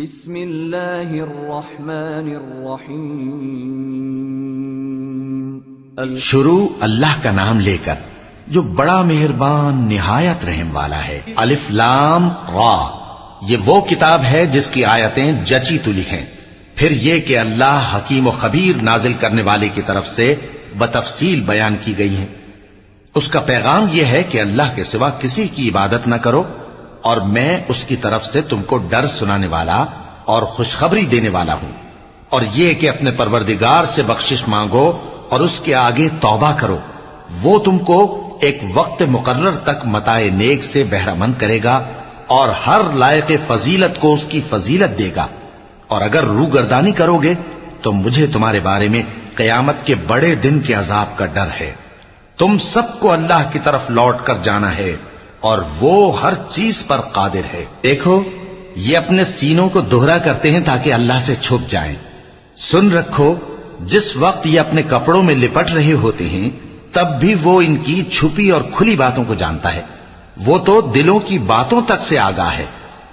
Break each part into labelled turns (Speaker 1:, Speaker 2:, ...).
Speaker 1: بسم اللہ الرحمن الرحیم
Speaker 2: شروع اللہ کا نام لے کر جو بڑا مہربان نہایت رحم والا ہے۔ الف لام را، یہ وہ کتاب ہے جس کی آیتیں جچی تلی ہیں۔ پھر یہ کہ اللہ حکیم و خبیر نازل کرنے والے کی طرف سے بتفصیل بیان کی گئی ہیں۔ اس کا پیغام یہ ہے کہ اللہ کے سوا کسی کی عبادت نہ کرو، اور میں اس کی طرف سے تم کو ڈر سنانے والا اور خوشخبری دینے والا ہوں۔ اور یہ کہ اپنے پروردگار سے بخشش مانگو اور اس کے آگے توبہ کرو، وہ تم کو ایک وقت مقرر تک متاع نیک سے بہرہ مند کرے گا اور ہر لائق فضیلت کو اس کی فضیلت دے گا۔ اور اگر روگردانی کرو گے تو مجھے تمہارے بارے میں قیامت کے بڑے دن کے عذاب کا ڈر ہے۔ تم سب کو اللہ کی طرف لوٹ کر جانا ہے اور وہ ہر چیز پر قادر ہے۔ دیکھو، یہ اپنے سینوں کو دوہرا کرتے ہیں تاکہ اللہ سے چھپ جائیں۔ سن رکھو، جس وقت یہ اپنے کپڑوں میں لپٹ رہے ہوتے ہیں تب بھی وہ ان کی چھپی اور کھلی باتوں کو جانتا ہے۔ وہ تو دلوں کی باتوں تک سے آگاہ ہے۔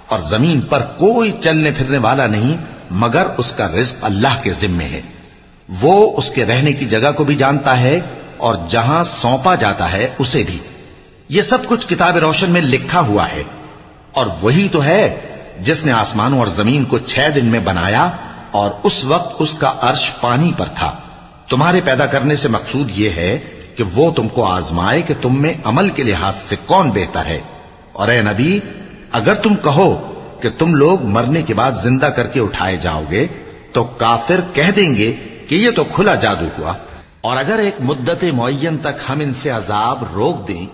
Speaker 2: اور زمین پر کوئی چلنے پھرنے والا نہیں مگر اس کا رزق اللہ کے ذمے ہے۔ وہ اس کے رہنے کی جگہ کو بھی جانتا ہے اور جہاں سونپا جاتا ہے اسے بھی۔ یہ سب کچھ کتاب روشن میں لکھا ہوا ہے۔ اور وہی تو ہے جس نے آسمانوں اور زمین کو 6 دن میں بنایا، اور اس وقت اس کا عرش پانی پر تھا۔ تمہارے پیدا کرنے سے مقصود یہ ہے کہ وہ تم کو آزمائے کہ تم میں عمل کے لحاظ سے کون بہتر ہے۔ اور اے نبی، اگر تم کہو کہ تم لوگ مرنے کے بعد زندہ کر کے اٹھائے جاؤ گے تو کافر کہہ دیں گے کہ یہ تو کھلا جادو ہوا۔ اور اگر ایک مدت معین تک ہم ان سے عذاب روک دیں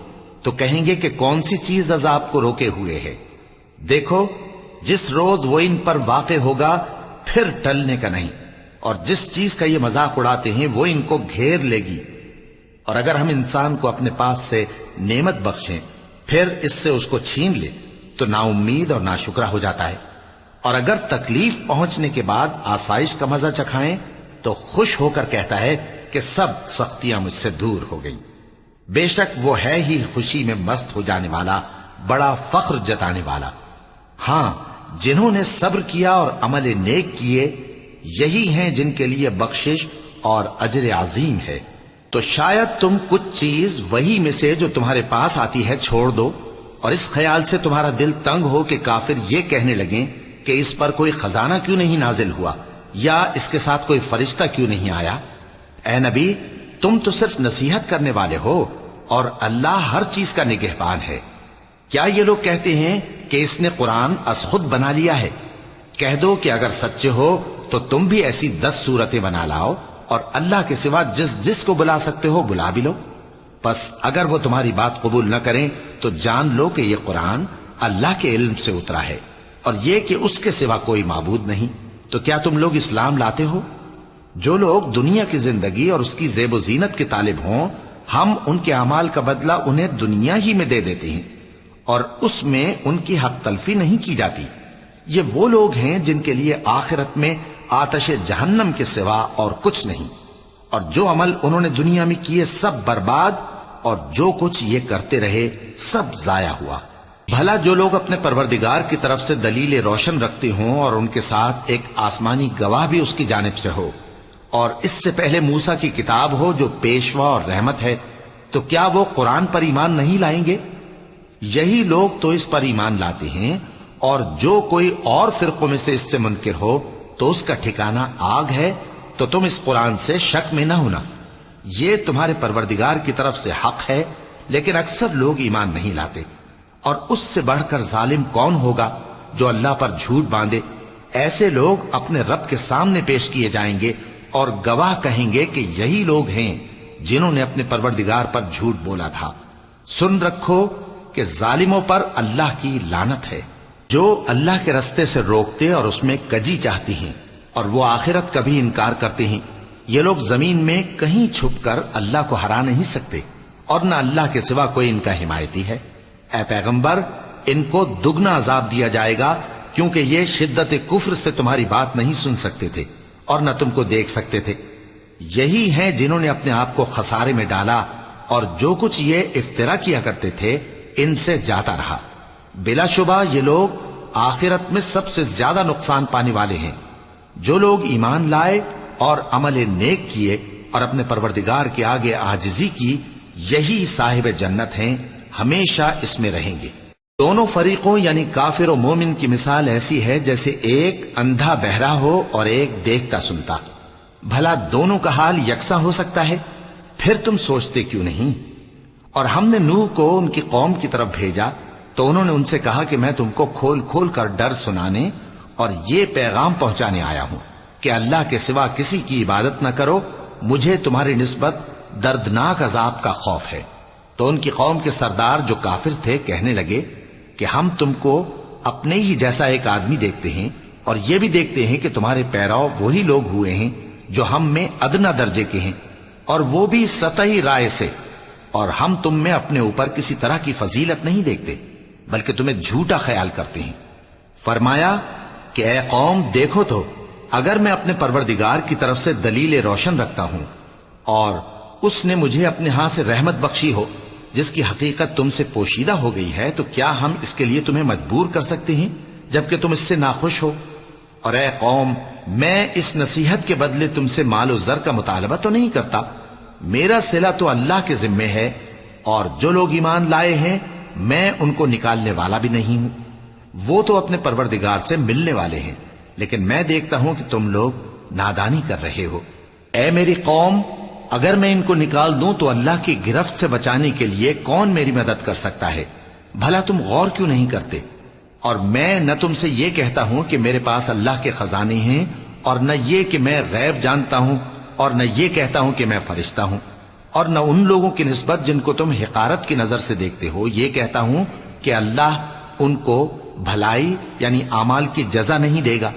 Speaker 2: تو کہیں گے کہ کون سی چیز عذاب کو روکے ہوئے ہے۔ دیکھو، جس روز وہ ان پر واقع ہوگا پھر ٹلنے کا نہیں، اور جس چیز کا یہ مذاق اڑاتے ہیں وہ ان کو گھیر لے گی۔ اور اگر ہم انسان کو اپنے پاس سے نعمت بخشیں پھر اس سے اس کو چھین لے تو نا امید اور ناشکرا ہو جاتا ہے۔ اور اگر تکلیف پہنچنے کے بعد آسائش کا مزہ چکھائیں تو خوش ہو کر کہتا ہے کہ سب سختیاں مجھ سے دور ہو گئیں۔ بے شک وہ ہے ہی خوشی میں مست ہو جانے والا، بڑا فخر جتانے والا۔ ہاں، جنہوں نے صبر کیا اور عمل نیک کیے، یہی ہیں جن کے لیے بخشش اور اجر عظیم ہے۔ تو شاید تم کچھ چیز وہی میں سے جو تمہارے پاس آتی ہے چھوڑ دو، اور اس خیال سے تمہارا دل تنگ ہو کہ کافر یہ کہنے لگیں کہ اس پر کوئی خزانہ کیوں نہیں نازل ہوا، یا اس کے ساتھ کوئی فرشتہ کیوں نہیں آیا۔ اے نبی، تم تو صرف نصیحت کرنے والے ہو، اور اللہ ہر چیز کا نگہبان ہے۔ کیا یہ لوگ کہتے ہیں کہ اس نے قرآن از خود بنا لیا ہے؟ کہہ دو کہ اگر سچے ہو تو تم بھی ایسی 10 صورتیں بنا لاؤ، اور اللہ کے سوا جس جس کو بلا سکتے ہو بلا بھی لو۔ پس اگر وہ تمہاری بات قبول نہ کریں تو جان لو کہ یہ قرآن اللہ کے علم سے اترا ہے، اور یہ کہ اس کے سوا کوئی معبود نہیں۔ تو کیا تم لوگ اسلام لاتے ہو؟ جو لوگ دنیا کی زندگی اور اس کی زیب و زینت کے طالب ہوں، ہم ان کے اعمال کا بدلہ انہیں دنیا ہی میں دے دیتے ہیں، اور اس میں ان کی حق تلفی نہیں کی جاتی۔ یہ وہ لوگ ہیں جن کے لیے آخرت میں آتش جہنم کے سوا اور کچھ نہیں، اور جو عمل انہوں نے دنیا میں کیے سب برباد، اور جو کچھ یہ کرتے رہے سب ضائع ہوا۔ بھلا جو لوگ اپنے پروردگار کی طرف سے دلیل روشن رکھتے ہوں اور ان کے ساتھ ایک آسمانی گواہ بھی اس کی جانب سے ہو، اور اس سے پہلے موسیٰ کی کتاب ہو جو پیشوا اور رحمت ہے، تو کیا وہ قرآن پر ایمان نہیں لائیں گے؟ یہی لوگ تو اس پر ایمان لاتے ہیں، اور جو کوئی اور فرقوں میں سے اس سے منکر ہو تو اس کا ٹھکانہ آگ ہے۔ تو تم اس قرآن سے شک میں نہ ہونا، یہ تمہارے پروردگار کی طرف سے حق ہے، لیکن اکثر لوگ ایمان نہیں لاتے۔ اور اس سے بڑھ کر ظالم کون ہوگا جو اللہ پر جھوٹ باندھے؟ ایسے لوگ اپنے رب کے سامنے پیش کیے جائیں گے اور گواہ کہیں گے کہ یہی لوگ ہیں جنہوں نے اپنے پروردگار پر جھوٹ بولا تھا۔ سن رکھو کہ ظالموں پر اللہ کی لعنت ہے، جو اللہ کے رستے سے روکتے اور اس میں کجی چاہتی ہیں، اور وہ آخرت کا بھی انکار کرتے ہیں۔ یہ لوگ زمین میں کہیں چھپ کر اللہ کو ہرا نہیں سکتے، اور نہ اللہ کے سوا کوئی ان کا حمایتی ہے۔ اے پیغمبر، ان کو دگنا عذاب دیا جائے گا، کیونکہ یہ شدت کفر سے تمہاری بات نہیں سن سکتے تھے اور نہ تم کو دیکھ سکتے تھے۔ یہی ہیں جنہوں نے اپنے آپ کو خسارے میں ڈالا، اور جو کچھ یہ افترا کیا کرتے تھے ان سے جاتا رہا۔ بلا شبہ یہ لوگ آخرت میں سب سے زیادہ نقصان پانے والے ہیں۔ جو لوگ ایمان لائے اور عمل نیک کیے اور اپنے پروردگار کے آگے عاجزی کی، یہی صاحب جنت ہیں، ہمیشہ اس میں رہیں گے۔ دونوں فریقوں یعنی کافر و مومن کی مثال ایسی ہے جیسے ایک اندھا بہرا ہو اور ایک دیکھتا سنتا۔ بھلا دونوں کا حال یکساں ہو سکتا ہے؟ پھر تم سوچتے کیوں نہیں؟ اور ہم نے نوح کو ان کی قوم کی طرف بھیجا تو انہوں نے ان سے کہا کہ میں تم کو کھول کھول کر ڈر سنانے اور یہ پیغام پہنچانے آیا ہوں کہ اللہ کے سوا کسی کی عبادت نہ کرو، مجھے تمہاری نسبت دردناک عذاب کا خوف ہے۔ تو ان کی قوم کے سردار جو کافر تھے کہنے لگے کہ ہم تم کو اپنے ہی جیسا ایک آدمی دیکھتے ہیں اور یہ بھی دیکھتے ہیں کہ تمہارے پیرو وہی لوگ ہوئے ہیں جو ہم میں ادنا درجے کے ہیں، اور وہ بھی سطحی رائے سے، اور ہم تم میں اپنے اوپر کسی طرح کی فضیلت نہیں دیکھتے بلکہ تمہیں جھوٹا خیال کرتے ہیں۔ فرمایا کہ اے قوم دیکھو تو، اگر میں اپنے پروردگار کی طرف سے دلیل روشن رکھتا ہوں اور اس نے مجھے اپنے ہاں سے رحمت بخشی ہو جس کی حقیقت تم سے پوشیدہ ہو گئی ہے، تو کیا ہم اس کے لیے تمہیں مجبور کر سکتے ہیں جبکہ تم اس سے ناخوش ہو؟ اور اے قوم، میں اس نصیحت کے بدلے تم سے مال و زر کا مطالبہ تو نہیں کرتا، میرا صلہ تو اللہ کے ذمے ہے، اور جو لوگ ایمان لائے ہیں میں ان کو نکالنے والا بھی نہیں ہوں، وہ تو اپنے پروردگار سے ملنے والے ہیں، لیکن میں دیکھتا ہوں کہ تم لوگ نادانی کر رہے ہو۔ اے میری قوم، اگر میں ان کو نکال دوں تو اللہ کی گرفت سے بچانے کے لیے کون میری مدد کر سکتا ہے؟ بھلا تم غور کیوں نہیں کرتے؟ اور میں نہ تم سے یہ کہتا ہوں کہ میرے پاس اللہ کے خزانے ہیں، اور نہ یہ کہ میں غیب جانتا ہوں، اور نہ یہ کہتا ہوں کہ میں فرشتہ ہوں، اور نہ ان لوگوں کی نسبت جن کو تم حقارت کی نظر سے دیکھتے ہو یہ کہتا ہوں کہ اللہ ان کو بھلائی یعنی اعمال کی جزا نہیں دے گا۔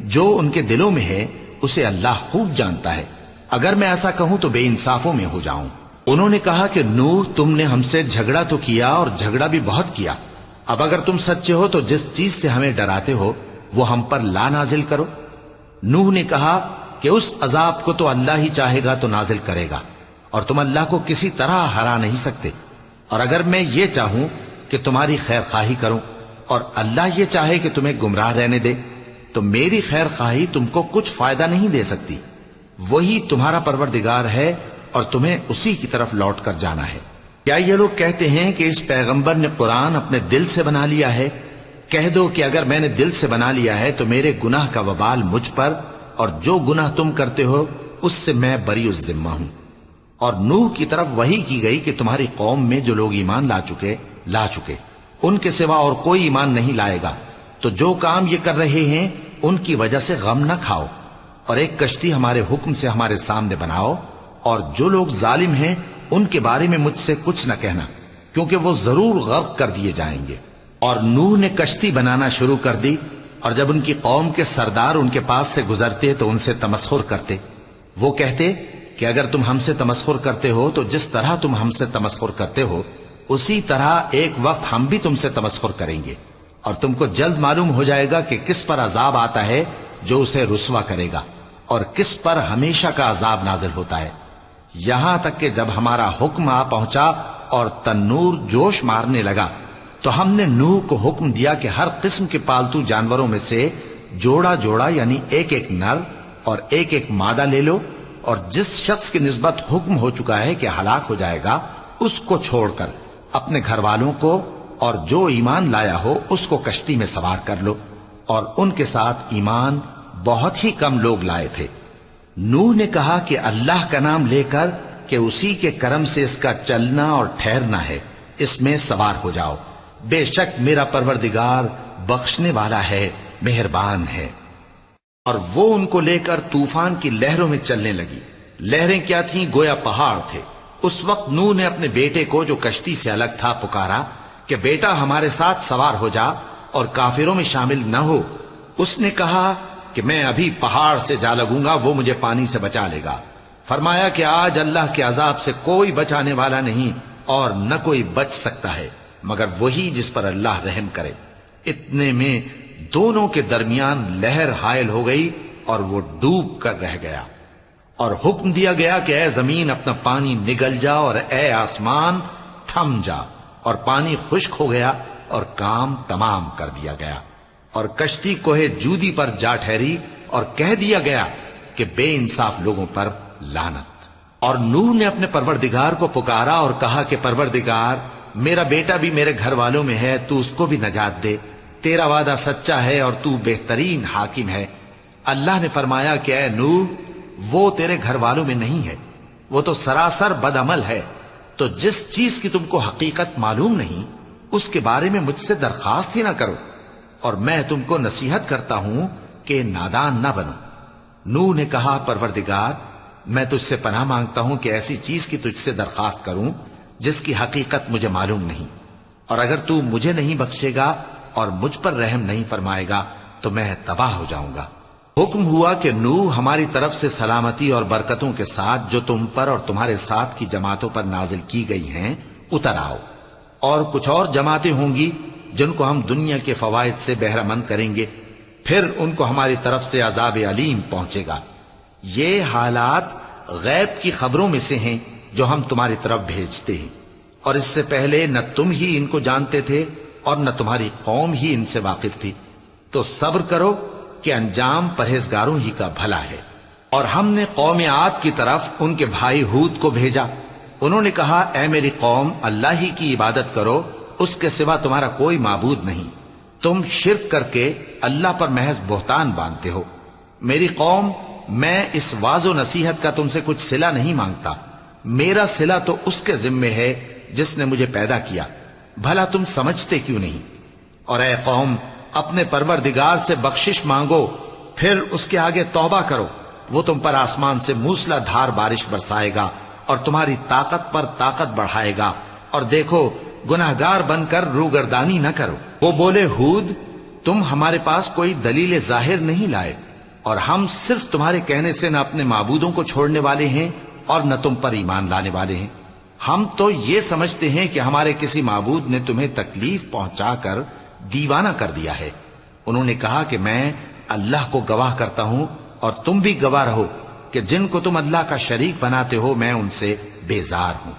Speaker 2: جو ان کے دلوں میں ہے اسے اللہ خوب جانتا ہے، اگر میں ایسا کہوں تو بے انصافوں میں ہو جاؤں۔ انہوں نے کہا کہ نوح، تم نے ہم سے جھگڑا تو کیا اور جھگڑا بھی بہت کیا، اب اگر تم سچے ہو تو جس چیز سے ہمیں ڈراتے ہو وہ ہم پر لا نازل کرو۔ نوح نے کہا کہ اس عذاب کو تو اللہ ہی چاہے گا تو نازل کرے گا، اور تم اللہ کو کسی طرح ہرا نہیں سکتے، اور اگر میں یہ چاہوں کہ تمہاری خیر خواہی کروں اور اللہ یہ چاہے کہ تمہیں گمراہ رہنے دے تو میری خیر خواہی تم کو کچھ فائدہ نہیں دے سکتی۔ وہی تمہارا پروردگار ہے اور تمہیں اسی کی طرف لوٹ کر جانا ہے۔ کیا یہ لوگ کہتے ہیں کہ اس پیغمبر نے قرآن اپنے دل سے بنا لیا ہے؟ کہہ دو کہ اگر میں نے دل سے بنا لیا ہے تو میرے گناہ کا وبال مجھ پر، اور جو گناہ تم کرتے ہو اس سے میں بری الذمہ ہوں۔ اور نوح کی طرف وحی کی گئی کہ تمہاری قوم میں جو لوگ ایمان لا چکے ان کے سوا اور کوئی ایمان نہیں لائے گا، تو جو کام یہ کر رہے ہیں ان کی وجہ سے غم نہ کھاؤ، اور ایک کشتی ہمارے حکم سے ہمارے سامنے بناؤ، اور جو لوگ ظالم ہیں ان کے بارے میں مجھ سے کچھ نہ کہنا، کیونکہ وہ ضرور غرق کر دیے جائیں گے۔ اور نوح نے کشتی بنانا شروع کر دی، اور جب ان کی قوم کے سردار ان کے پاس سے گزرتے تو ان سے تمسخر کرتے۔ وہ کہتے کہ اگر تم ہم سے تمسخر کرتے ہو تو جس طرح تم ہم سے تمسخر کرتے ہو اسی طرح ایک وقت ہم بھی تم سے تمسخر کریں گے، اور تم کو جلد معلوم ہو جائے گا کہ کس پر عذاب آتا ہے جو اسے رسوا کرے گا، اور کس پر ہمیشہ کا عذاب نازل ہوتا ہے۔ یہاں تک کہ جب ہمارا حکم آ پہنچا اور تنور جوش مارنے لگا تو ہم نے نوح کو حکم دیا کہ ہر قسم کے پالتو جانوروں میں سے جوڑا جوڑا یعنی ایک ایک نر اور ایک ایک مادہ لے لو، اور جس شخص کی نسبت حکم ہو چکا ہے کہ ہلاک ہو جائے گا اس کو چھوڑ کر اپنے گھر والوں کو اور جو ایمان لایا ہو اس کو کشتی میں سوار کر لو۔ اور ان کے ساتھ ایمان بہت ہی کم لوگ لائے تھے۔ نوح نے کہا کہ اللہ کا نام لے کر کہ اسی کے کرم سے اس کا چلنا اور ٹھہرنا ہے، اس میں سوار ہو جاؤ، بے شک میرا پروردگار بخشنے والا ہے، مہربان ہے۔ اور وہ ان کو لے کر طوفان کی لہروں میں چلنے لگی۔ لہریں کیا تھیں؟ گویا پہاڑ تھے۔ اس وقت نوح نے اپنے بیٹے کو جو کشتی سے الگ تھا پکارا کہ بیٹا ہمارے ساتھ سوار ہو جا اور کافروں میں شامل نہ ہو۔ اس نے کہا کہ میں ابھی پہاڑ سے جا لگوں گا، وہ مجھے پانی سے بچا لے گا۔ فرمایا کہ آج اللہ کے عذاب سے کوئی بچانے والا نہیں اور نہ کوئی بچ سکتا ہے مگر وہی جس پر اللہ رحم کرے۔ اتنے میں دونوں کے درمیان لہر حائل ہو گئی اور وہ ڈوب کر رہ گیا، اور حکم دیا گیا کہ اے زمین اپنا پانی نگل جا، اور اے آسمان تھم جا، اور پانی خشک ہو گیا اور کام تمام کر دیا گیا۔ اور کشتی کوہ جودی پر جا ٹھہری اور کہہ دیا گیا کہ بے انصاف لوگوں پر لعنت۔ اور نوح نے اپنے پروردگار کو پکارا اور کہا کہ پروردگار، میرا بیٹا بھی میرے گھر والوں میں ہے، تو اس کو بھی نجات دے، تیرا وعدہ سچا ہے اور تو بہترین حاکم ہے۔ اللہ نے فرمایا کہ اے نوح، وہ تیرے گھر والوں میں نہیں ہے، وہ تو سراسر بدعمل ہے، تو جس چیز کی تم کو حقیقت معلوم نہیں اس کے بارے میں مجھ سے درخواست ہی نہ کرو، اور میں تم کو نصیحت کرتا ہوں کہ نادان نہ بنو۔ نوح نے کہا پروردگار، میں تجھ سے پناہ مانگتا ہوں کہ ایسی چیز کی تجھ سے درخواست کروں جس کی حقیقت مجھے معلوم نہیں، اور اگر تو مجھے نہیں بخشے گا اور مجھ پر رحم نہیں فرمائے گا تو میں تباہ ہو جاؤں گا۔ حکم ہوا کہ نوح ہماری طرف سے سلامتی اور برکتوں کے ساتھ جو تم پر اور تمہارے ساتھ کی جماعتوں پر نازل کی گئی ہیں اتر آؤ، اور کچھ اور جماعتیں ہوں گی جن کو ہم دنیا کے فوائد سے بہرہ مند کریں گے، پھر ان کو ہماری طرف سے عذاب علیم پہنچے گا۔ یہ حالات غیب کی خبروں میں سے ہیں جو ہم تمہاری طرف بھیجتے ہیں، اور اس سے پہلے نہ تم ہی ان کو جانتے تھے اور نہ تمہاری قوم ہی ان سے واقف تھی، تو صبر کرو کہ انجام پرہیزگاروں ہی کا بھلا ہے۔ اور ہم نے قوم عاد کی طرف ان کے بھائی ہود کو بھیجا، انہوں نے کہا اے میری قوم، اللہ ہی کی عبادت کرو، اس کے سوا تمہارا کوئی معبود نہیں، تم شرک کر کے اللہ پر محض بہتان باندھتے ہو۔ میری قوم، میں اس واعظ و نصیحت کا تم سے کچھ صلہ نہیں مانگتا، میرا صلہ تو اس کے ذمے ہے جس نے مجھے پیدا کیا، بھلا تم سمجھتے کیوں نہیں؟ اور اے قوم، اپنے پروردگار سے بخشش مانگو، پھر اس کے آگے توبہ کرو، وہ تم پر آسمان سے موسلا دھار بارش برسائے گا اور تمہاری طاقت پر طاقت بڑھائے گا، اور دیکھو گناہگار بن کر روگردانی نہ کرو۔ وہ بولے ہود، تم ہمارے پاس کوئی دلیل ظاہر نہیں لائے، اور ہم صرف تمہارے کہنے سے نہ اپنے معبودوں کو چھوڑنے والے ہیں اور نہ تم پر ایمان لانے والے ہیں۔ ہم تو یہ سمجھتے ہیں کہ ہمارے کسی معبود نے تمہیں تکلیف پہنچا کر دیوانہ کر دیا ہے۔ انہوں نے کہا کہ میں اللہ کو گواہ کرتا ہوں اور تم بھی گواہ رہو کہ جن کو تم اللہ کا شریک بناتے ہو میں ان سے بیزار ہوں،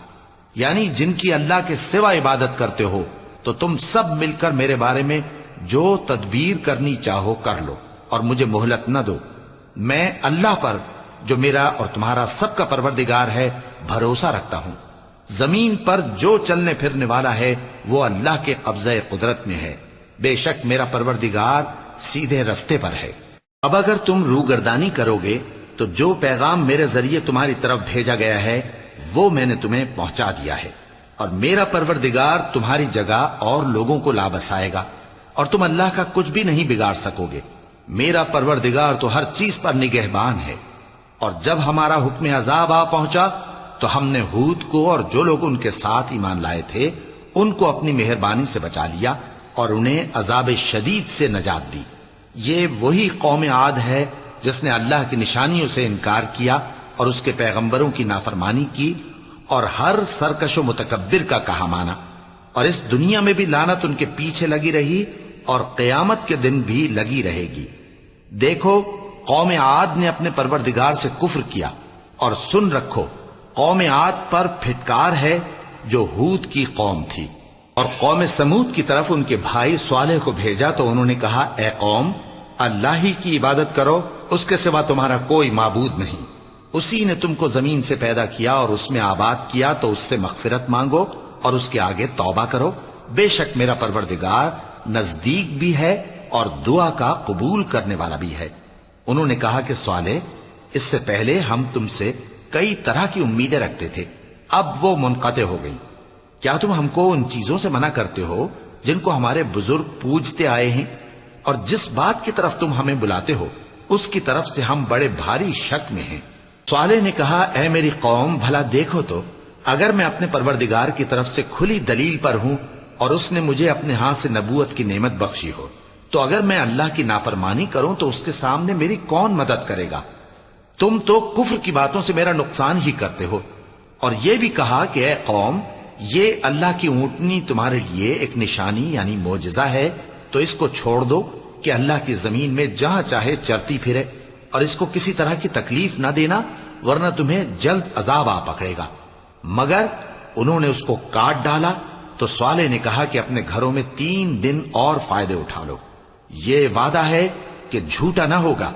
Speaker 2: یعنی جن کی اللہ کے سوا عبادت کرتے ہو، تو تم سب مل کر میرے بارے میں جو تدبیر کرنی چاہو کر لو اور مجھے مہلت نہ دو۔ میں اللہ پر جو میرا اور تمہارا سب کا پروردگار ہے بھروسہ رکھتا ہوں۔ زمین پر جو چلنے پھرنے والا ہے وہ اللہ کے قبضہ قدرت میں ہے، بے شک میرا پروردگار سیدھے رستے پر ہے۔ اب اگر تم روگردانی کرو گے تو جو پیغام میرے ذریعے تمہاری طرف بھیجا گیا ہے وہ میں نے تمہیں پہنچا دیا ہے، اور میرا پروردگار تمہاری جگہ اور لوگوں کو لا بسائے گا، اور تم اللہ کا کچھ بھی نہیں بگاڑ سکو گے۔ میرا پروردگار تو ہر چیز پر نگہبان ہے۔ اور جب ہمارا حکم عذاب آ پہنچا تو ہم نے ہود کو اور جو لوگ ان کے ساتھ ایمان لائے تھے ان کو اپنی مہربانی سے بچا لیا اور انہیں عذاب شدید سے نجات دی۔ یہ وہی قوم عاد ہے جس نے اللہ کی نشانیوں سے انکار کیا اور اس کے پیغمبروں کی نافرمانی کی اور ہر سرکش و متکبر کا کہا مانا، اور اس دنیا میں بھی لعنت ان کے پیچھے لگی رہی اور قیامت کے دن بھی لگی رہے گی۔ دیکھو قوم عاد نے اپنے پروردگار سے کفر کیا، اور سن رکھو قوم عاد پر پھٹکار ہے جو ہود کی قوم تھی۔ اور قوم سمود کی طرف ان کے بھائی صالح کو بھیجا تو انہوں نے کہا اے قوم، اللہ ہی کی عبادت کرو، اس کے سوا تمہارا کوئی معبود نہیں، اسی نے تم کو زمین سے پیدا کیا اور اس میں آباد کیا، تو اس سے مغفرت مانگو اور اس کے آگے توبہ کرو، بے شک میرا پروردگار نزدیک بھی ہے اور دعا کا قبول کرنے والا بھی ہے۔ انہوں نے کہا کہ صالح، اس سے پہلے ہم تم سے کئی طرح کی امیدیں رکھتے تھے، اب وہ منقطع ہو گئی۔ کیا تم ہم کو ان چیزوں سے منع کرتے ہو جن کو ہمارے بزرگ پوجتے آئے ہیں؟ اور جس بات کی طرف تم ہمیں بلاتے ہو اس کی طرف سے ہم بڑے بھاری شک میں ہیں۔ صالح نے کہا اے میری قوم، بھلا دیکھو تو اگر میں اپنے پروردگار کی طرف سے کھلی دلیل پر ہوں اور اس نے مجھے اپنے ہاتھ سے نبوت کی نعمت بخشی ہو، تو اگر میں اللہ کی نافرمانی کروں تو اس کے سامنے میری کون مدد کرے گا؟ تم تو کفر کی باتوں سے میرا نقصان ہی کرتے ہو۔ اور یہ بھی کہا کہ اے قوم، یہ اللہ کی اونٹنی تمہارے لیے ایک نشانی یعنی معجزہ ہے، تو اس کو چھوڑ دو کہ اللہ کی زمین میں جہاں چاہے چرتی پھرے، اور اس کو کسی طرح کی تکلیف نہ دینا ورنہ تمہیں جلد عذاب آ پکڑے گا۔ مگر انہوں نے اس کو کاٹ ڈالا تو صالح نے کہا کہ اپنے گھروں میں 3 دن اور فائدے اٹھا لو، یہ وعدہ ہے کہ جھوٹا نہ ہوگا۔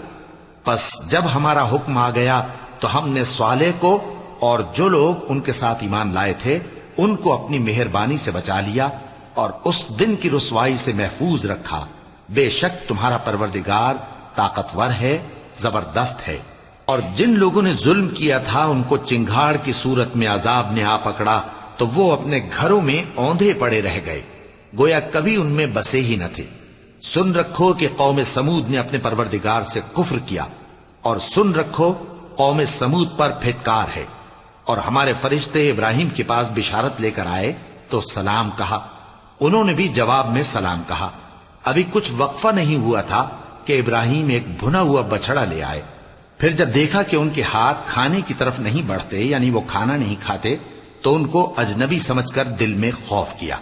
Speaker 2: پس جب ہمارا حکم آ گیا تو ہم نے صالح کو اور جو لوگ ان کے ساتھ ایمان لائے تھے ان کو اپنی مہربانی سے بچا لیا اور اس دن کی رسوائی سے محفوظ رکھا۔ بے شک تمہارا پروردگار طاقتور ہے، زبردست ہے۔ اور جن لوگوں نے ظلم کیا تھا ان کو چنگھاڑ کی صورت میں عذاب نے آ پکڑا تو وہ اپنے گھروں میں اوندھے پڑے رہ گئے، گویا کبھی ان میں بسے ہی نہ تھے۔ سن رکھو کہ قوم سمود نے اپنے پروردگار سے کفر کیا، اور سن رکھو قوم سمود پر پھٹکار ہے۔ اور ہمارے فرشتے ابراہیم کے پاس بشارت لے کر آئے تو سلام کہا، انہوں نے بھی جواب میں سلام کہا۔ ابھی کچھ وقفہ نہیں ہوا تھا کہ ابراہیم ایک بھنا ہوا بچڑا لے آئے۔ پھر جب دیکھا کہ ان کے ہاتھ کھانے کی طرف نہیں بڑھتے، یعنی وہ کھانا نہیں کھاتے، تو ان کو اجنبی سمجھ کر دل میں خوف کیا۔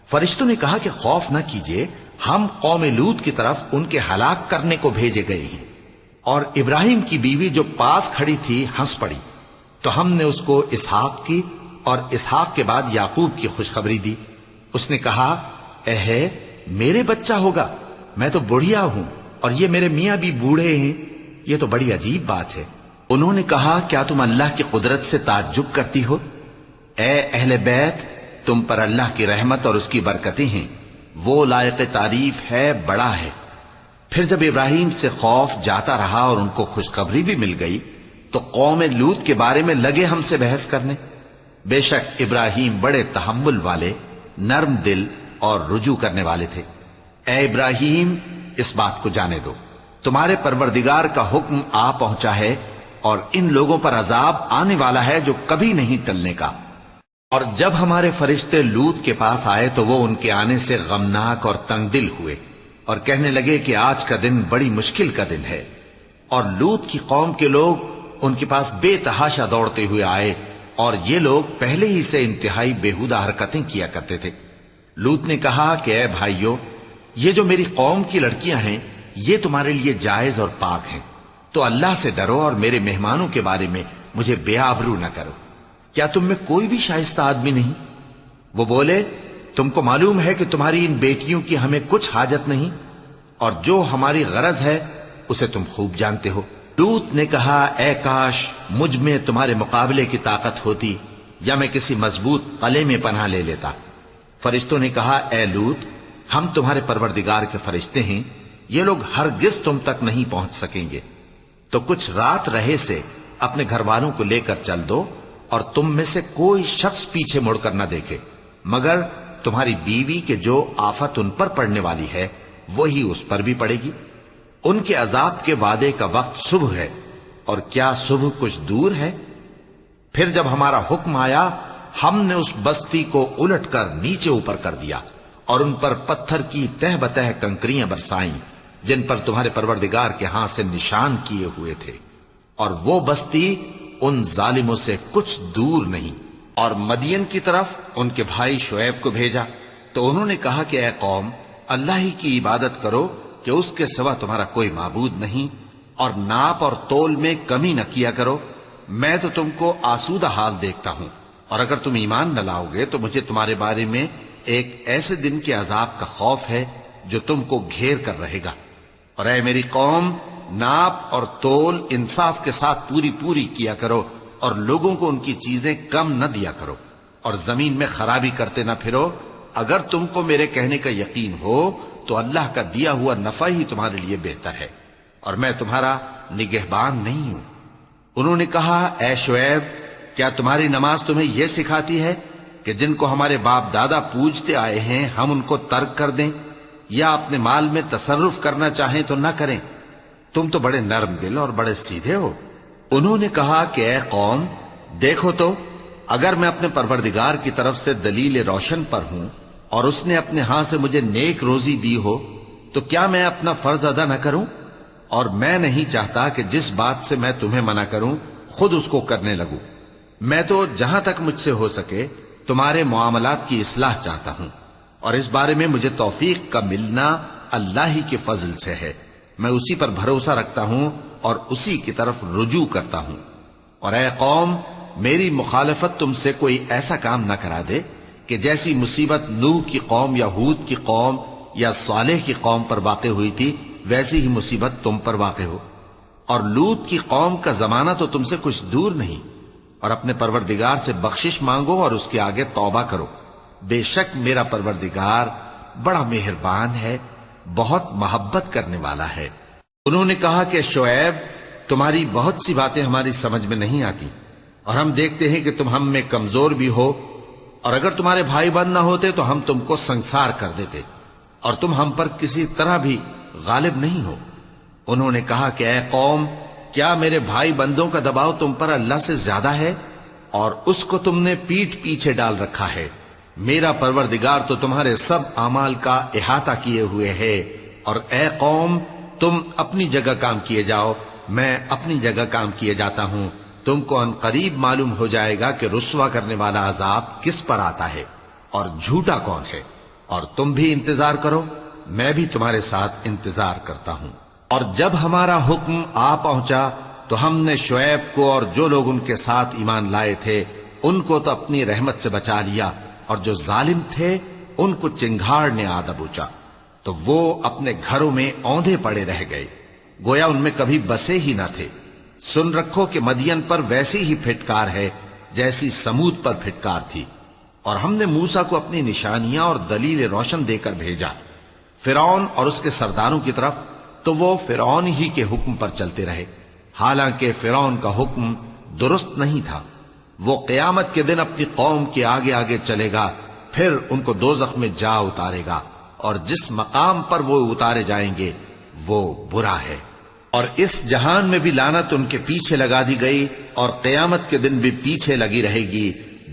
Speaker 2: فرشتوں نے کہا کہ خوف نہ کیجیے، ہم قوم لوط کی طرف ان کے ہلاک کرنے کو بھیجے گئے ہیں۔ اور ابراہیم کی بیوی جو پاس کھڑی تھی ہنس پڑی، تو ہم نے اس کو اسحاق کی اور اسحاق کے بعد یعقوب کی خوشخبری دی۔ اس نے کہا، اے میرے بچہ ہوگا، میں تو بڑھیا ہوں اور یہ میرے میاں بھی بوڑھے ہیں، یہ تو بڑی عجیب بات ہے۔ انہوں نے کہا، کیا تم اللہ کی قدرت سے تعجب کرتی ہو؟ اے اہل بیت، تم پر اللہ کی رحمت اور اس کی برکتیں ہیں، وہ لائق تعریف ہے، بڑا ہے۔ پھر جب ابراہیم سے خوف جاتا رہا اور ان کو خوشخبری بھی مل گئی تو قوم لوط کے بارے میں لگے ہم سے بحث کرنے۔ بے شک ابراہیم بڑے تحمل والے، نرم دل اور رجوع کرنے والے تھے۔ اے ابراہیم، اس بات کو جانے دو، تمہارے پروردگار کا حکم آ پہنچا ہے اور ان لوگوں پر عذاب آنے والا ہے جو کبھی نہیں ٹلنے کا۔ اور جب ہمارے فرشتے لوط کے پاس آئے تو وہ ان کے آنے سے غمناک اور تنگ دل ہوئے اور کہنے لگے کہ آج کا دن بڑی مشکل کا دن ہے۔ اور لوط کی قوم کے لوگ ان کے پاس بے تحاشا دوڑتے ہوئے آئے، اور یہ لوگ پہلے ہی سے انتہائی بےہودہ حرکتیں کیا کرتے تھے۔ لوط نے کہا کہ اے بھائیو، یہ جو میری قوم کی لڑکیاں ہیں یہ تمہارے لیے جائز اور پاک ہیں، تو اللہ سے ڈرو اور میرے مہمانوں کے بارے میں مجھے بے آبرو نہ کرو۔ کیا تم میں کوئی بھی شائستہ آدمی نہیں؟ وہ بولے، تم کو معلوم ہے کہ تمہاری ان بیٹیوں کی ہمیں کچھ حاجت نہیں، اور جو ہماری غرض ہے اسے تم خوب جانتے ہو۔ لوط نے کہا، اے کاش مجھ میں تمہارے مقابلے کی طاقت ہوتی، یا میں کسی مضبوط قلعے میں پناہ لے لیتا۔ فرشتوں نے کہا، اے لوط، ہم تمہارے پروردگار کے فرشتے ہیں، یہ لوگ ہرگز تم تک نہیں پہنچ سکیں گے، تو کچھ رات رہے سے اپنے گھر والوں کو لے کر چل دو، اور تم میں سے کوئی شخص پیچھے مڑ کر نہ دیکھے مگر تمہاری بیوی کے جو آفت ان پر پڑنے والی ہے وہی اس پر بھی پڑے گی۔ ان کے عذاب کے وعدے کا وقت صبح ہے، اور کیا صبح کچھ دور ہے؟ پھر جب ہمارا حکم آیا ہم نے اس بستی کو الٹ کر نیچے اوپر کر دیا اور ان پر پتھر کی تہ بتہ کنکریاں برسائیں جن پر تمہارے پروردگار کے ہاں سے نشان کیے ہوئے تھے، اور وہ بستی ان ظالموں سے کچھ دور نہیں۔ اور مدین کی طرف ان کے بھائی شعیب کو بھیجا تو انہوں نے کہا کہ اے قوم، اللہ ہی کی عبادت کرو کہ اس کے سوا تمہارا کوئی معبود نہیں، اور ناپ اور تول میں کمی نہ کیا کرو، میں تو تم کو آسودہ حال دیکھتا ہوں، اور اگر تم ایمان نہ لاؤ گے تو مجھے تمہارے بارے میں ایک ایسے دن کے عذاب کا خوف ہے جو تم کو گھیر کر رہے گا۔ اور اے میری قوم، ناپ اور تول انصاف کے ساتھ پوری کیا کرو، اور لوگوں کو ان کی چیزیں کم نہ دیا کرو، اور زمین میں خرابی کرتے نہ پھرو۔ اگر تم کو میرے کہنے کا یقین ہو تو اللہ کا دیا ہوا نفع ہی تمہارے لیے بہتر ہے، اور میں تمہارا نگہبان نہیں ہوں۔ انہوں نے کہا، اے شعیب، کیا تمہاری نماز تمہیں یہ سکھاتی ہے کہ جن کو ہمارے باپ دادا پوجتے آئے ہیں ہم ان کو ترک کر دیں، یا اپنے مال میں تصرف کرنا چاہیں تو نہ کریں؟ تم تو بڑے نرم دل اور بڑے سیدھے ہو۔ انہوں نے کہا کہ اے قوم، دیکھو تو، اگر میں اپنے پروردگار کی طرف سے دلیل روشن پر ہوں اور اس نے اپنے ہاں سے مجھے نیک روزی دی ہو تو کیا میں اپنا فرض ادا نہ کروں؟ اور میں نہیں چاہتا کہ جس بات سے میں تمہیں منع کروں خود اس کو کرنے لگوں۔ میں تو جہاں تک مجھ سے ہو سکے تمہارے معاملات کی اصلاح چاہتا ہوں، اور اس بارے میں مجھے توفیق کا ملنا اللہ ہی کے فضل سے ہے۔ میں اسی پر بھروسہ رکھتا ہوں اور اسی کی طرف رجوع کرتا ہوں۔ اور اے قوم، میری مخالفت تم سے کوئی ایسا کام نہ کرا دے کہ جیسی مصیبت نوح کی قوم یا ہود کی قوم یا صالح کی قوم پر واقع ہوئی تھی ویسی ہی مصیبت تم پر واقع ہو. اور لوط کی قوم کا زمانہ تو تم سے کچھ دور نہیں. اور اپنے پروردگار سے بخشش مانگو اور اس کے آگے توبہ کرو. بے شک میرا پروردگار بڑا مہربان ہے، بہت محبت کرنے والا ہے. انہوں نے کہا کہ شعیب، تمہاری بہت سی باتیں ہماری سمجھ میں نہیں آتی، اور ہم دیکھتے ہیں کہ تم ہم میں کمزور بھی ہو، اور اگر تمہارے بھائی بند نہ ہوتے تو ہم تم کو سنسار کر دیتے، اور تم ہم پر کسی طرح بھی غالب نہیں ہو. انہوں نے کہا کہ اے قوم، کیا میرے بھائی بندوں کا دباؤ تم پر اللہ سے زیادہ ہے، اور اس کو تم نے پیٹھ پیچھے ڈال رکھا ہے؟ میرا پروردگار تو تمہارے سب اعمال کا احاطہ کیے ہوئے ہے. اور اے قوم، تم اپنی جگہ کام کیے جاؤ، میں اپنی جگہ کام کیے جاتا ہوں. تم کو ان قریب معلوم ہو جائے گا کہ رسوا کرنے والا عذاب کس پر آتا ہے اور جھوٹا کون ہے. اور تم بھی انتظار کرو، میں بھی تمہارے ساتھ انتظار کرتا ہوں. اور جب ہمارا حکم آ پہنچا تو ہم نے شعیب کو اور جو لوگ ان کے ساتھ ایمان لائے تھے ان کو تو اپنی رحمت سے بچا لیا، اور جو ظالم تھے ان کو چنگھاڑ نے آ دبوچا، تو وہ اپنے گھروں میں اوندھے پڑے رہ گئے، گویا ان میں کبھی بسے ہی نہ تھے. سن رکھو کہ مدین پر ویسی ہی پھٹکار ہے جیسی سمود پر پھٹکار تھی. اور ہم نے موسیٰ کو اپنی نشانیاں اور دلیل روشن دے کر بھیجا فرعون اور اس کے سرداروں کی طرف، تو وہ فرعون ہی کے حکم پر چلتے رہے، حالانکہ فرعون کا حکم درست نہیں تھا. وہ قیامت کے دن اپنی قوم کے آگے آگے چلے گا، پھر ان کو دوزخ میں جا اتارے گا، اور جس مقام پر وہ اتارے جائیں گے وہ برا ہے. اور اس جہان میں بھی لعنت ان کے پیچھے لگا دی گئی، اور قیامت کے دن بھی پیچھے لگی رہے گی.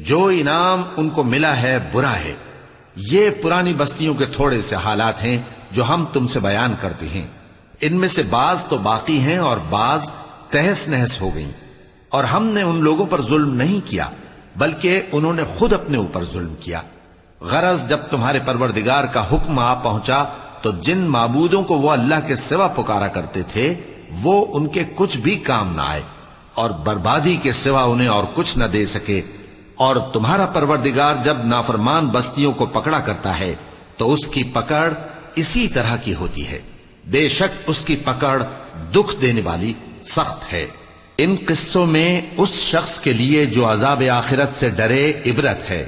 Speaker 2: جو انعام ان کو ملا ہے برا ہے. یہ پرانی بستیوں کے تھوڑے سے حالات ہیں جو ہم تم سے بیان کرتے ہیں. ان میں سے بعض تو باقی ہیں اور بعض تہس نہس ہو گئیں. اور ہم نے ان لوگوں پر ظلم نہیں کیا بلکہ انہوں نے خود اپنے اوپر ظلم کیا. غرض جب تمہارے پروردگار کا حکم آ پہنچا تو جن معبودوں کو وہ اللہ کے سوا پکارا کرتے تھے وہ ان کے کچھ بھی کام نہ آئے، اور بربادی کے سوا انہیں اور کچھ نہ دے سکے. اور تمہارا پروردگار جب نافرمان بستیوں کو پکڑا کرتا ہے تو اس کی پکڑ اسی طرح کی ہوتی ہے. بے شک اس کی پکڑ دکھ دینے والی سخت ہے. ان قصوں میں اس شخص کے لیے جو عذاب آخرت سے ڈرے عبرت ہے.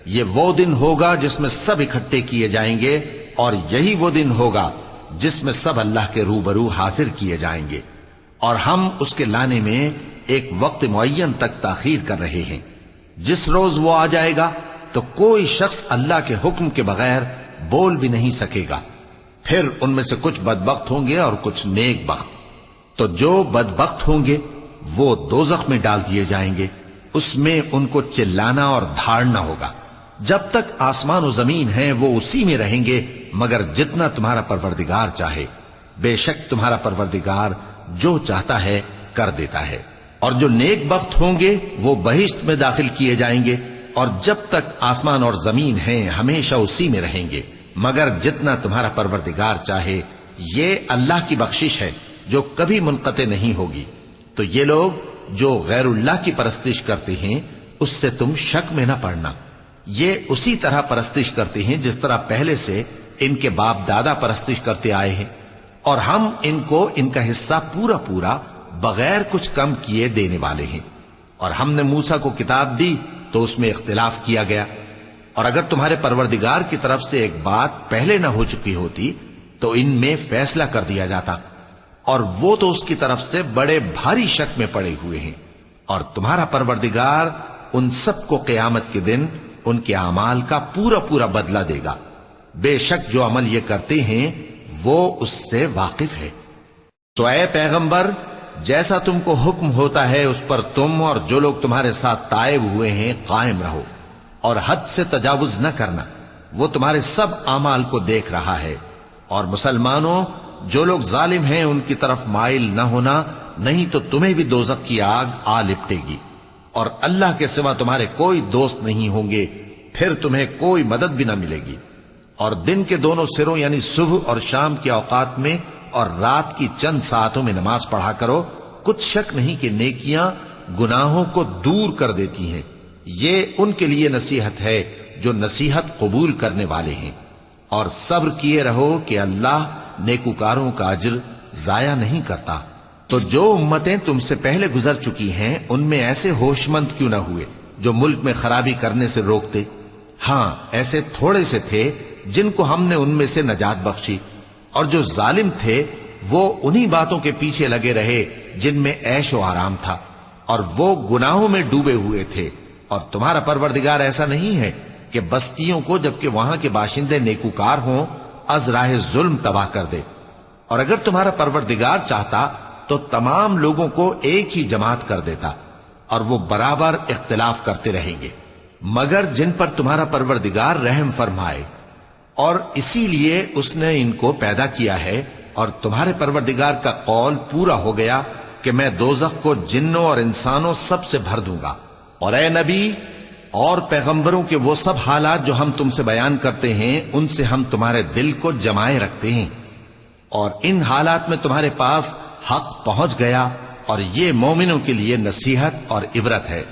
Speaker 2: یہ وہ دن ہوگا جس میں سب اکٹھے کیے جائیں گے، اور یہی وہ دن ہوگا جس میں سب اللہ کے روبرو حاضر کیے جائیں گے. اور ہم اس کے لانے میں ایک وقت معین تک تاخیر کر رہے ہیں. جس روز وہ آ جائے گا تو کوئی شخص اللہ کے حکم کے بغیر بول بھی نہیں سکے گا. پھر ان میں سے کچھ بدبخت ہوں گے اور کچھ نیک بخت. تو جو بدبخت ہوں گے وہ دوزخ میں ڈال دیے جائیں گے، اس میں ان کو چلانا اور دھاڑنا ہوگا. جب تک آسمان و زمین ہیں وہ اسی میں رہیں گے مگر جتنا تمہارا پروردگار چاہے. بے شک تمہارا پروردگار جو چاہتا ہے کر دیتا ہے. اور جو نیک بخت ہوں گے وہ بہشت میں داخل کیے جائیں گے، اور جب تک آسمان اور زمین ہیں ہمیشہ اسی میں رہیں گے مگر جتنا تمہارا پروردگار چاہے. یہ اللہ کی بخشش ہے جو کبھی منقطع نہیں ہوگی. تو یہ لوگ جو غیر اللہ کی پرستش کرتے ہیں اس سے تم شک میں نہ پڑنا. یہ اسی طرح پرستش کرتے ہیں جس طرح پہلے سے ان کے باپ دادا پرستش کرتے آئے ہیں، اور ہم ان کو ان کا حصہ پورا پورا بغیر کچھ کم کیے دینے والے ہیں. اور ہم نے موسیٰ کو کتاب دی تو اس میں اختلاف کیا گیا، اور اگر تمہارے پروردگار کی طرف سے ایک بات پہلے نہ ہو چکی ہوتی تو ان میں فیصلہ کر دیا جاتا، اور وہ تو اس کی طرف سے بڑے بھاری شک میں پڑے ہوئے ہیں. اور تمہارا پروردگار ان سب کو قیامت کے دن ان کے اعمال کا پورا پورا بدلہ دے گا. بے شک جو عمل یہ کرتے ہیں وہ اس سے واقف ہے. تو اے پیغمبر، جیسا تم کو حکم ہوتا ہے اس پر تم اور جو لوگ تمہارے ساتھ تائب ہوئے ہیں قائم رہو، اور حد سے تجاوز نہ کرنا. وہ تمہارے سب اعمال کو دیکھ رہا ہے. اور مسلمانوں، جو لوگ ظالم ہیں ان کی طرف مائل نہ ہونا، نہیں تو تمہیں بھی دوزخ کی آگ آ لپٹے گی. اور اللہ کے سوا تمہارے کوئی دوست نہیں ہوں گے، پھر تمہیں کوئی مدد بھی نہ ملے گی. اور دن کے دونوں سروں یعنی صبح اور شام کے اوقات میں اور رات کی چند ساعتوں میں نماز پڑھا کرو. کچھ شک نہیں کہ نیکیاں گناہوں کو دور کر دیتی ہیں. یہ ان کے لیے نصیحت ہے جو نصیحت قبول کرنے والے ہیں. اور صبر کیے رہو کہ اللہ نیکوکاروں کا اجر ضائع نہیں کرتا۔ تو جو امتیں تم سے پہلے گزر چکی ہیں ان میں ایسے ہوش مند کیوں نہ ہوئے جو ملک میں خرابی کرنے سے روکتے؟ ہاں ایسے تھوڑے سے تھے جن کو ہم نے ان میں سے نجات بخشی، اور جو ظالم تھے وہ انہی باتوں کے پیچھے لگے رہے جن میں عیش و آرام تھا، اور وہ گناہوں میں ڈوبے ہوئے تھے۔ اور تمہارا پروردگار ایسا نہیں ہے کہ بستیوں کو جبکہ وہاں کے باشندے نیکوکار ہوں از راہ ظلم تباہ کر دے۔ اور اگر تمہارا پروردگار چاہتا تو تمام لوگوں کو ایک ہی جماعت کر دیتا، اور وہ برابر اختلاف کرتے رہیں گے، مگر جن پر تمہارا پروردگار رحم فرمائے۔ اور اسی لیے اس نے ان کو پیدا کیا ہے، اور تمہارے پروردگار کا قول پورا ہو گیا کہ میں دوزخ کو جنوں اور انسانوں سب سے بھر دوں گا۔ اور اے نبی اور پیغمبروں کے وہ سب حالات جو ہم تم سے بیان کرتے ہیں ان سے ہم تمہارے دل کو جمائے رکھتے ہیں، اور ان حالات میں تمہارے پاس حق پہنچ گیا، اور یہ مومنوں کے لیے نصیحت اور عبرت ہے۔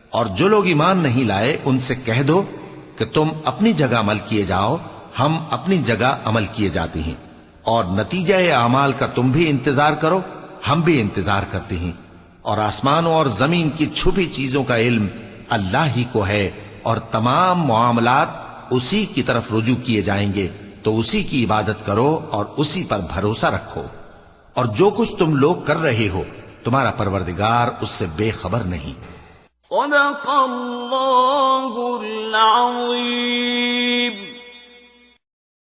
Speaker 2: اور جو لوگ ایمان نہیں لائے ان سے کہہ دو کہ تم اپنی جگہ عمل کیے جاؤ، ہم اپنی جگہ عمل کیے جاتے ہیں، اور نتیجہ اعمال کا تم بھی انتظار کرو، ہم بھی انتظار کرتے ہیں۔ اور آسمانوں اور زمین کی چھپی چیزوں کا علم اللہ ہی کو ہے، اور تمام معاملات اسی کی طرف رجوع کیے جائیں گے، تو اسی کی عبادت کرو اور اسی پر بھروسہ رکھو۔ اور جو کچھ تم لوگ کر رہے ہو تمہارا پروردگار اس سے بے خبر نہیں۔
Speaker 3: صدق اللہ العظیم۔